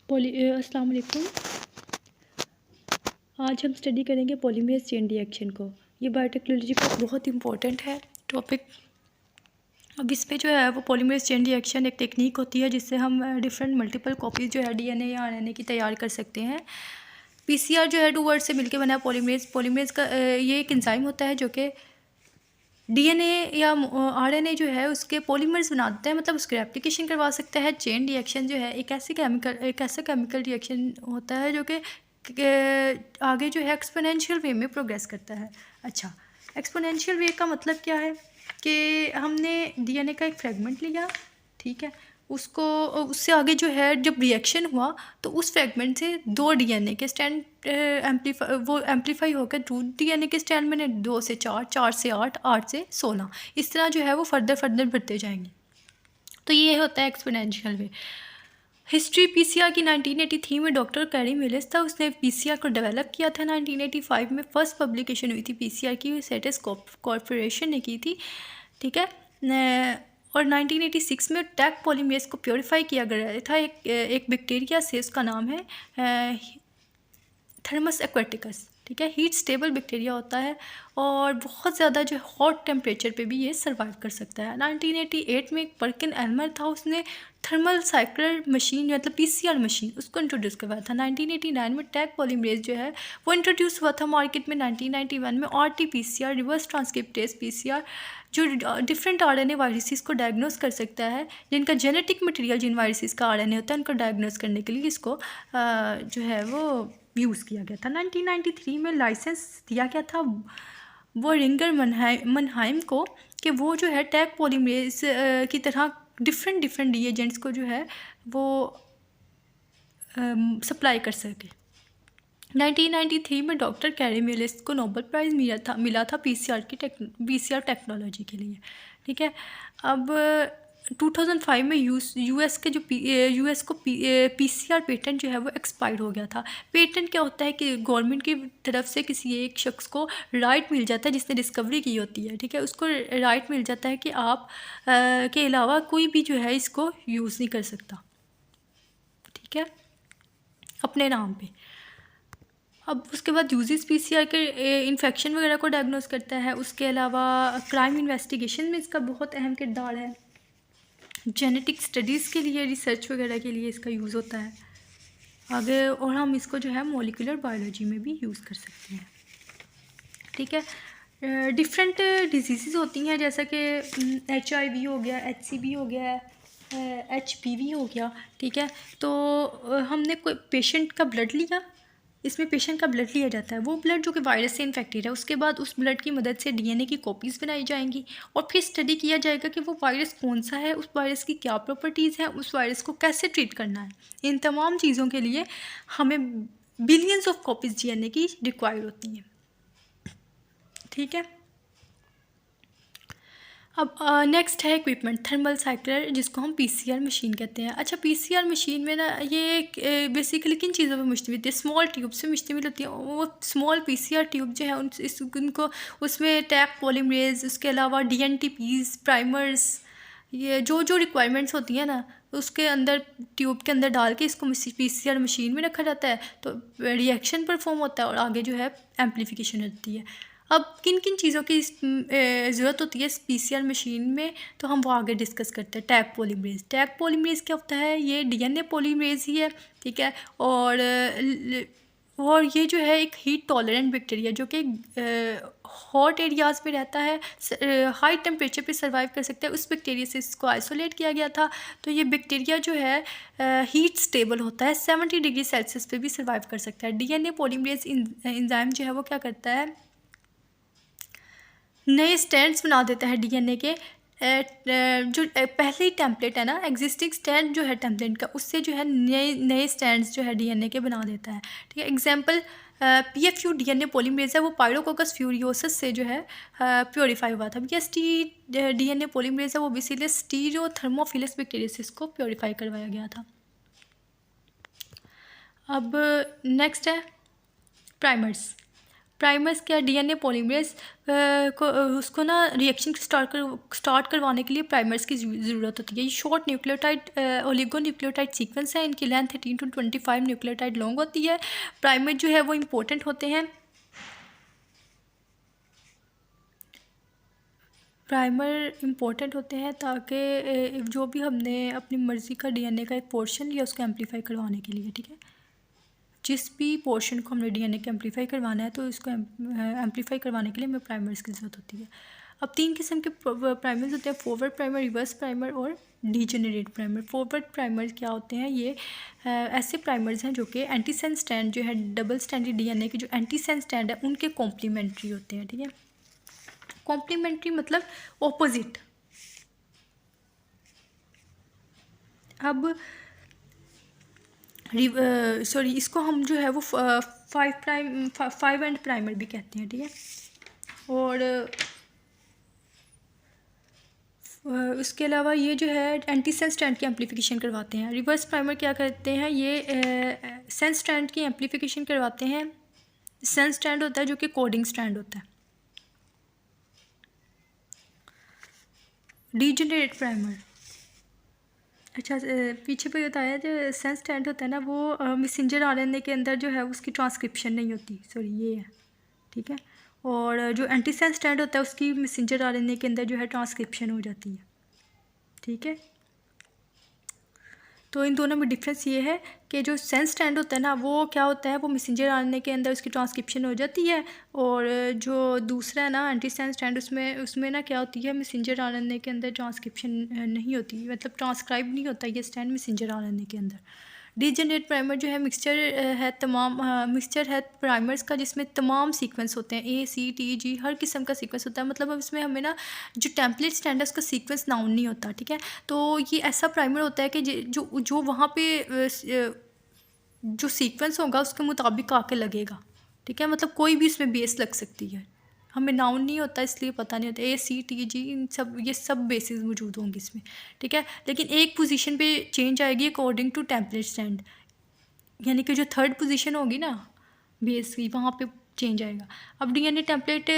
अस्सलाम वालेकुम। आज हम स्टडी करेंगे पॉलीमरेज चेन रिएक्शन को। ये बायोटेक्नोलॉजी का बहुत इंपॉर्टेंट है टॉपिक। अब इसमें जो है वो पॉलीमरेज चेन रिएक्शन एक टेक्निक होती है जिससे हम डिफरेंट मल्टीपल कॉपीज़ जो है डीएनए या आरएनए की तैयार कर सकते हैं। पीसीआर जो है 2 वर्ड से मिलकर बना है पॉलीमरेज। पॉलीमरेज का ये एक एंजाइम होता है जो कि डीएनए या आरएनए जो है उसके पॉलीमर्स बनाते हैं, मतलब उसकी रेप्लिकेशन करवा सकता है। चेन रिएक्शन जो है एक ऐसा केमिकल रिएक्शन होता है जो कि आगे जो है एक्सपोनेंशियल वे में प्रोग्रेस करता है। अच्छा, एक्सपोनेंशियल वे का मतलब क्या है कि हमने डीएनए का एक फ्रेगमेंट लिया, ठीक है, उसको उससे आगे जो है जब रिएक्शन हुआ तो उस फ्रेगमेंट से 2 डीएनए के स्ट्रैंड एम्पलीफाई होकर 2 डीएनए के स्ट्रैंड में 2 से 4, 4 से 8, 8 से 16, इस तरह जो है वो फर्दर बढ़ते जाएंगे। तो ये होता है एक्सपोनेंशियल वे। हिस्ट्री पीसीआर की 1983 में डॉक्टर कैरी मिलेस था, उसने पीसीआर को डेवलप किया था। 1985 में फर्स्ट पब्लिकेशन हुई थी पीसीआर की, सेटिस कॉर्पोरेशन ने की थी, ठीक है। और 1986 में टैक पॉलीमरेज को प्योरीफाई किया गया था एक बैक्टीरिया से, उसका नाम है थर्मस एक्वेटिकस, ठीक है। हीट स्टेबल बैक्टीरिया होता है और बहुत ज़्यादा जो हॉट टेम्परेचर पे भी ये सर्वाइव कर सकता है। 1988 में एक पर्किन एल्मर था, उसने थर्मल साइक्लर मशीन मतलब पीसीआर मशीन उसको इंट्रोड्यूस करवाया था। 1989 में टैग पॉलीमरेज जो है वो इंट्रोड्यूस हुआ था मार्केट में। 1991 में आरटी-पीसीआर रिवर्स ट्रांसक्रिप्टेज पीसीआर जो डिफरेंट आरएनए वायरसेस को डायग्नोस कर सकता है, जिनका जेनेटिक मटेरियल जिन वायरसेस का आरएनए होता है उनको डायग्नोस करने के लिए इसको जो है वो यूज़ किया गया था। 1993 में लाइसेंस दिया गया था वो रिंगर मनहाइम को कि वो जो है टैग पॉलीमरेज की तरह डिफरेंट रिएजेंट्स को जो है वो सप्लाई कर सके। 1993 में डॉक्टर कैरी मिलेस को नोबेल प्राइज़ मिला था पीसीआर टेक्नोलॉजी के लिए, ठीक है। अब 2005 में यूएस को पीसीआर पेटेंट जो है वो एक्सपायर्ड हो गया था। पेटेंट क्या होता है कि गवर्नमेंट की तरफ से किसी एक शख्स को राइट मिल जाता है जिसने डिस्कवरी की होती है, ठीक है, उसको राइट मिल जाता है कि आप के अलावा कोई भी जो है इसको यूज़ नहीं कर सकता, ठीक है, अपने नाम पे। अब उसके बाद यूजेस पीसीआर के इन्फेक्शन वगैरह को डायग्नोस करता है। उसके अलावा क्राइम इन्वेस्टिगेशन में इसका बहुत अहम किरदार है। जेनेटिक स्टडीज़ के लिए, रिसर्च वगैरह के लिए इसका यूज़ होता है आगे, और हम इसको जो है मॉलिक्यूलर बायोलॉजी में भी यूज़ कर सकते हैं, ठीक है। डिफरेंट डिजीज़ होती हैं जैसा कि HIV हो गया, HCV हो गया, HPV हो गया, ठीक है। तो हमने कोई पेशेंट का ब्लड लिया, इसमें पेशेंट का ब्लड लिया जाता है, वो ब्लड जो कि वायरस से इन्फेक्टेड है, उसके बाद उस ब्लड की मदद से डीएनए की कॉपीज़ बनाई जाएंगी और फिर स्टडी किया जाएगा कि वो वायरस कौन सा है, उस वायरस की क्या प्रॉपर्टीज़ हैं, उस वायरस को कैसे ट्रीट करना है। इन तमाम चीज़ों के लिए हमें बिलियंस ऑफ कॉपीज़ डीएनए की रिक्वायर्ड होती हैं, ठीक है। अब नेक्स्ट है इक्विपमेंट थर्मल साइक्लर, जिसको हम पीसीआर मशीन कहते हैं। अच्छा, पीसीआर मशीन में ना ये बेसिकली किन चीज़ों पर मुश्तमिल होती है? स्मॉल ट्यूब से मुश्तमिल होती है। वो स्मॉल पीसीआर ट्यूब जो है उनको उसमें टैग पॉलीमरेज, उसके अलावा डीएनटीपीज, प्राइमर्स, ये जो रिक्वायरमेंट्स होती हैं ना, उसके अंदर ट्यूब के अंदर डाल के इसको पीसीआर मशीन में रखा जाता है, तो रिएक्शन परफॉर्म होता है और आगे जो है एम्प्लीफिकेशन होती है। अब किन किन चीज़ों की ज़रूरत होती है पीसीआर मशीन में, तो हम वो आगे डिस्कस करते हैं। टैग पॉलीमरेज क्या होता है? ये डीएनए पॉलीमरेज ही है, ठीक है। और ये जो है एक हीट टॉलरेंट बैक्टीरिया जो कि हॉट एरियाज़ में रहता है, हाई टेम्परेचर पे सर्वाइव कर सकता है। उस बैक्टीरिया से इसको आइसोलेट किया गया था। तो ये बैक्टीरिया जो है हीट स्टेबल होता है, 70 डिग्री सेल्सियस पे भी सर्वाइव कर सकता है। डीएनए पॉलीमरेज एंजाइम जो है वो क्या करता है, नए स्टैंड्स बना देता है डीएनए के। जो पहले ही टेम्पलेट है ना, एग्जिस्टिंग स्टैंड जो है टेम्पलेट का, उससे जो है नए स्टैंड्स जो है डीएनए के बना देता है, ठीक है। एग्जांपल पीएफयू डीएनए पॉलीमरेज है, वो पायरोकोकस फ्यूरियोसस से जो है प्योरीफाई हुआ था। बीएसटी डीएनए पॉलीमरेज है, वो बेसिलस स्टीरियोथर्मोफिलस बैक्टीरिया को प्योरीफाई करवाया गया था। अब नेक्स्ट है प्राइमर्स। प्राइमर्स क्या, डीएनए पॉलीमरेज को उसको ना रिएक्शन स्टार्ट करवाने के लिए प्राइमर्स की ज़रूरत होती है। ये short nucleotide oligo nucleotide sequence है, इनकी लेंथ 18 to 25 न्यूक्लियोटाइड लॉन्ग होती है। प्राइमर जो है वो इम्पोर्टेंट होते हैं। प्राइमर इम्पोर्टेंट होते हैं ताकि जो भी हमने अपनी मर्ज़ी का डीएनए का एक पोर्शन लिया उसको एम्पलीफाई करवाने के लिए, ठीक है। जिस भी पोर्शन को हमने डीएनए के एम्पलीफाई करवाना है तो इसको एम्पलीफाई करवाने के लिए हमें प्राइमर्स की ज़रूरत होती है। अब 3 किस्म के प्राइमर्स होते हैं, फॉरवर्ड प्राइमर, रिवर्स प्राइमर और डीजेनरेट प्राइमर। फॉरवर्ड प्राइमर क्या होते हैं, ये ऐसे प्राइमर्स हैं जो कि एंटीसेंस स्ट्रैंड जो है डबल स्ट्रैंडेड डीएनए के जो एंटीसेंस स्ट्रैंड है उनके कॉम्प्लीमेंट्री होते हैं, ठीक है। कॉम्प्लीमेंट्री मतलब ऑपोजिट। अब सॉरी इसको हम जो है वो 5' प्राइमर भी कहते हैं, ठीक है। और उसके अलावा ये जो है एंटीसेंस स्ट्रैंड की एम्पलीफिकेशन करवाते हैं। रिवर्स प्राइमर क्या करते हैं, ये सेंस स्ट्रैंड की एम्पलीफिकेशन करवाते हैं। सेंस स्ट्रैंड होता है जो कि कोडिंग स्ट्रैंड होता है। डीजेनरेट प्राइमर, अच्छा पीछे पे बताया जो सेंस स्ट्रैंड होता है ना वो मैसेंजर आरएनए के अंदर जो है उसकी ट्रांसक्रिप्शन नहीं होती, सॉरी ये है, ठीक है। और जो एंटीसेंस स्ट्रैंड होता है उसकी मैसेंजर आरएनए के अंदर जो है ट्रांसक्रिप्शन हो जाती है, ठीक है। तो इन दोनों में डिफरेंस ये है कि जो सेंस स्ट्रैंड होता है ना वो क्या होता है, वो मैसेंजर आरएनए के अंदर उसकी ट्रांसक्रिप्शन हो जाती है। और जो दूसरा है ना एंटीसेंस स्ट्रैंड उसमें ना क्या होती है, मैसेंजर आरएनए के अंदर ट्रांसक्रिप्शन नहीं होती, मतलब ट्रांसक्राइब नहीं होता ये स्ट्रैंड मैसेंजर आरएनए के अंदर। डीजेनरेट प्राइमर जो है मिक्सचर है प्राइमर्स का जिसमें तमाम सीक्वेंस होते हैं, ACTG हर किस्म का सीक्वेंस होता है। मतलब अब इसमें हमें ना जो टेम्पलेट स्टैंड है उसका सीक्वेंस नाउन नहीं होता, ठीक है। तो ये ऐसा प्राइमर होता है कि जो वहाँ पे जो सीक्वेंस होगा उसके मुताबिक आके लगेगा, ठीक है। मतलब कोई भी इसमें बेस लग सकती है, हमें नाउन नहीं होता इसलिए पता नहीं होता। ACTG ये सब बेसिस मौजूद होंगी इसमें, ठीक है। लेकिन एक पोजीशन पे चेंज आएगी अकॉर्डिंग टू टेम्पलेट स्टैंड, यानी कि जो थर्ड पोजीशन होगी ना बेस की वहाँ पे चेंज आएगा। अब डीएनए टेम्पलेट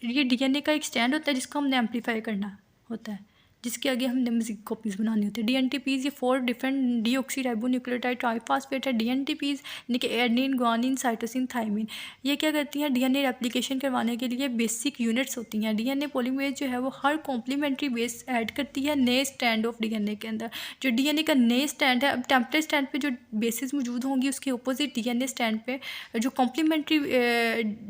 ये डीएनए का एक स्टैंड होता है जिसको हमने एम्पलीफाई करना होता है, जिसके आगे हमने मज़ीद कॉपीज़ बनानी होती है। DNTPs ये 4 डिफरेंट डीऑक्सीराइबोन्यूक्लियोटाइड ट्राइफॉस्फेट है। DNTPs यानी कि एडेनिन, ग्वानिन, साइटोसिन, थाइमिन, ये क्या करती हैं, डीएनए रेप्लिकेशन करवाने के लिए बेसिक यूनिट्स होती हैं। डीएनए पॉलीमरेज जो है वो हर कॉम्प्लीमेंट्री बेस ऐड करती है नए स्टैंड ऑफ डीएनए के अंदर। जो डीएनए का नए स्टैंड है, अब टेम्पलेट स्टैंड पे जो बेसिस मौजूद होंगी उसके अपोजिट डीएनए स्टैंड पे जो कॉम्प्लीमेंट्री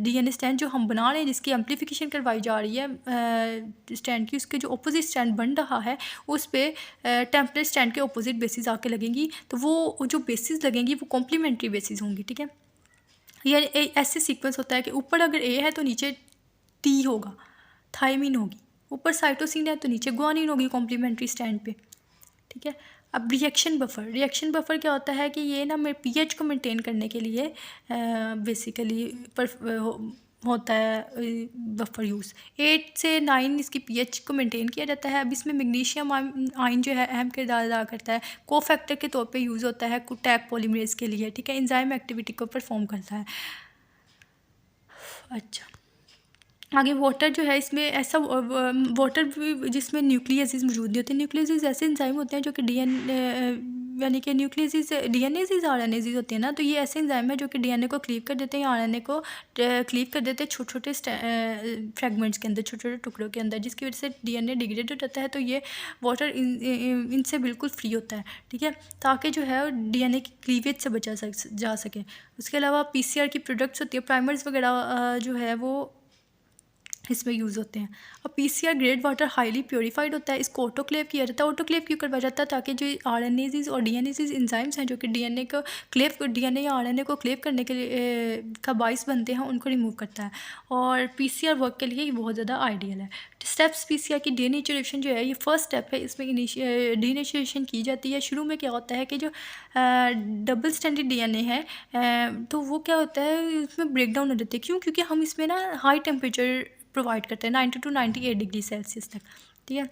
डीएनए स्टैंड जो हम बना रहे हैं जिसकी एम्पलीफिकेशन करवाई जा रही है स्टैंड की, उसके जो अपोजिट स्टैंड बन रहा है उस पर टेम्पलेट स्टैंड के अपोजिट बेसिस आके लगेंगी। तो वो जो बेसिस लगेंगी वो कॉम्प्लीमेंट्री बेसिस होंगी, ठीक है। ये ऐसे सीक्वेंस होता है कि ऊपर अगर A है तो नीचे T होगा, थाइमिन होगी, ऊपर साइटोसिन है तो नीचे ग्वानिन होगी कॉम्प्लीमेंट्री स्टैंड पे, ठीक है। अब रिएक्शन बफर क्या होता है कि ये ना मेरे pH को मेंटेन करने के लिए बेसिकली होता है बफर यूज़। 8 से 9 इसकी pH को मेंटेन किया जाता है। अब इसमें मैग्नीशियम आयन जो है अहम किरदार अदा करता है, कोफैक्टर के तौर पे यूज़ होता है टैग पॉलीमरेज के लिए, ठीक है। एंजाइम एक्टिविटी को परफॉर्म करता है। अच्छा आगे वाटर जो है, इसमें ऐसा वाटर भी जिसमें न्यूक्लियसिस मौजूद नहीं होते। न्यूक्लियसिस ऐसे एंजाइम होते हैं जो कि यानी कि न्यूक्लियसिस डीएनएसिस आरएनएसिस होते हैं ना, तो ये ऐसे एंजाइम है जो कि डीएनए को क्लीव कर देते हैं, आरएनए को क्लीव कर देते हैं छोटे छोटे फ्रेगमेंट्स के अंदर, छोटे छोटे टुकड़ों के अंदर, जिसकी वजह से डीएनए डिग्रेड हो जाता है। तो ये वाटर इनसे बिल्कुल फ्री होता है, ठीक है, ताकि जो है डीएनए की क्लीवेज से बचा जा सके। उसके अलावा पीसीआर की प्रोडक्ट्स होती है, प्राइमर्स वगैरह जो है वो इसमें यूज़ होते हैं। अब PCR grade water highly purified होता है, इसको ऑटोक्लेव किया जाता है। ऑटोक्लेव क्यों करवाया जाता है, ताकि जो आरएनएसिस और डीएनएसिस एंजाइम्स हैं जो कि डीएनए या आरएनए को क्लेव करने के लिए का बाइस बनते हैं, उनको रिमूव करता है। और पीसीआर वर्क के लिए ये बहुत ज़्यादा आइडियल है। स्टेप्स पीसीआर की डीनेचुरेशन जो है ये फर्स्ट स्टेप है, इसमें डीनेचुरेशन की जाती है। शुरू में क्या होता है कि जो डबल स्टैंडर्ड डीएनए है तो वो क्या होता है, इसमें ब्रेक डाउन हो जाते हैं। क्यों? क्योंकि हम इसमें ना हाई टेम्परेचर प्रोवाइड करते हैं 90 to 98 डिग्री सेल्सियस तक, ठीक है।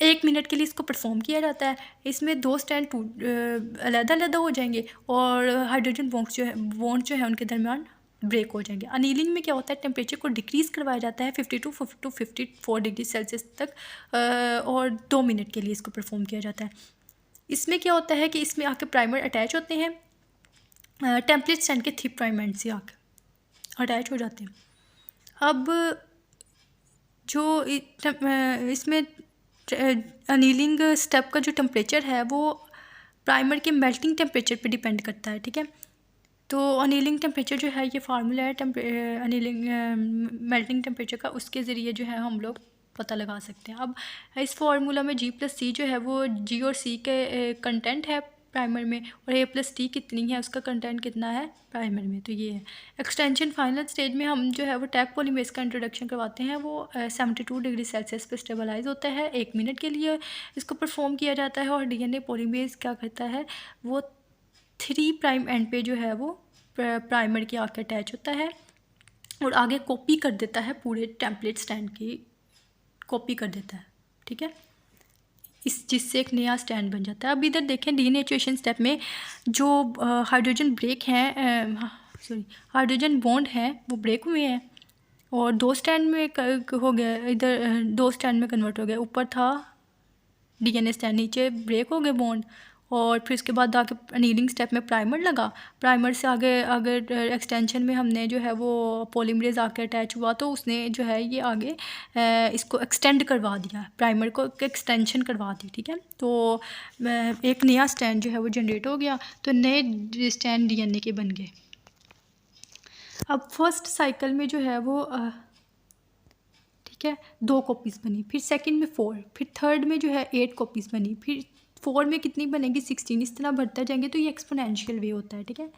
1 मिनट के लिए इसको परफॉर्म किया जाता है। इसमें 2 स्टैंड अलग अलग हो जाएंगे और हाइड्रोजन बॉन्ड जो है उनके दरमियान ब्रेक हो जाएंगे। अनीलिंग में क्या होता है, टेम्परेचर को डिक्रीज़ करवाया जाता है 52 to 54 डिग्री सेल्सियस तक और 2 मिनट के लिए इसको परफॉर्म किया जाता है। इसमें क्या होता है कि इसमें आके प्राइमर अटैच होते हैं, टेम्पलेट स्टैंड के थिक प्राइमर से आके अटैच हो जाते हैं। अब जो इसमें अनीलिंग स्टेप का जो टेम्परेचर है वो प्राइमर के मेल्टिंग टेम्परेचर पे डिपेंड करता है, ठीक है। तो अनीलिंग टेम्परेचर जो है, ये फार्मूला है अनीलिंग मेल्टिंग टेम्परेचर का, उसके ज़रिए जो है हम लोग पता लगा सकते हैं। अब इस फार्मूला में G+C जो है वो G और C के कंटेंट है प्राइमर में, और A+T कितनी है, उसका कंटेंट कितना है प्राइमर में, तो ये है। एक्सटेंशन फाइनल स्टेज में हम जो है वो टैग पॉलीमरेज़ का इंट्रोडक्शन करवाते हैं। वो 72 डिग्री सेल्सियस पे स्टेबलाइज होता है, 1 मिनट के लिए इसको परफॉर्म किया जाता है। और DNA पॉलीमरेज़ क्या करता है, वो 3 प्राइम एंड पे जो है वो प्राइमर के आके अटैच होता है और आगे कॉपी कर देता है, पूरे टेम्पलेट स्टैंड की कॉपी कर देता है, ठीक है, जिससे एक नया स्टैंड बन जाता है। अब इधर देखें, डीनेचुरेशन स्टेप में जो हाइड्रोजन ब्रेक हैं, हाइड्रोजन बॉन्ड हैं वो ब्रेक हुए हैं और 2 स्टैंड में हो गया, इधर 2 स्टैंड में कन्वर्ट हो गया। ऊपर था DNA स्टैंड, नीचे ब्रेक हो गए बॉन्ड, और फिर उसके बाद आके अनीलिंग स्टेप में प्राइमर लगा। प्राइमर से आगे एक्सटेंशन में हमने जो है वो पॉलीमरेज आके अटैच हुआ, तो उसने जो है ये आगे इसको एक्सटेंड करवा दिया, प्राइमर को एक्सटेंशन करवा दी, ठीक है। तो एक नया स्टैंड जो है वो जनरेट हो गया, तो नए स्टैंड DNA के बन गए। अब फर्स्ट साइकिल में जो है वो ठीक है 2 कॉपीज़ बनी, फिर सेकंड में 4, फिर थर्ड में जो है 8 कॉपीज़ बनी, फिर 4 में कितनी बनेगी 16, इस तरह बढ़ता जाएंगे। तो ये एक्सपोनेंशियल वे होता है, ठीक है।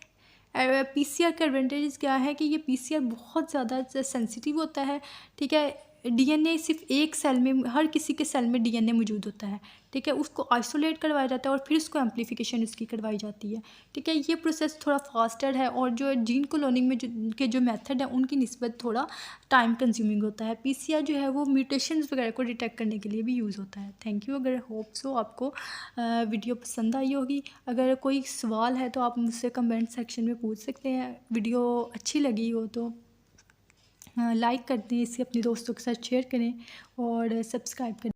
PCR का एडवांटेज क्या है कि ये PCR बहुत ज़्यादा सेंसिटिव होता है, ठीक है। DNA सिर्फ एक सेल में, हर किसी के सेल में DNA मौजूद होता है, ठीक है। उसको आइसोलेट करवाया जाता है और फिर उसको एम्प्लीफिकेशन उसकी करवाई जाती है, ठीक है। ये प्रोसेस थोड़ा फास्टर है और जो जीन क्लोनिंग में जो मेथड है उनकी निस्बत थोड़ा टाइम कंज्यूमिंग होता है। PCR जो है वो म्यूटेशंस वगैरह को डिटेक्ट करने के लिए भी यूज़ होता है। Thank you. अगर होप सो आपको वीडियो पसंद आई होगी। अगर कोई सवाल है तो आप मुझसे कमेंट सेक्शन में पूछ सकते हैं। वीडियो अच्छी लगी हो तो लाइक कर दें, इसे अपने दोस्तों के साथ शेयर करें और सब्सक्राइब करें।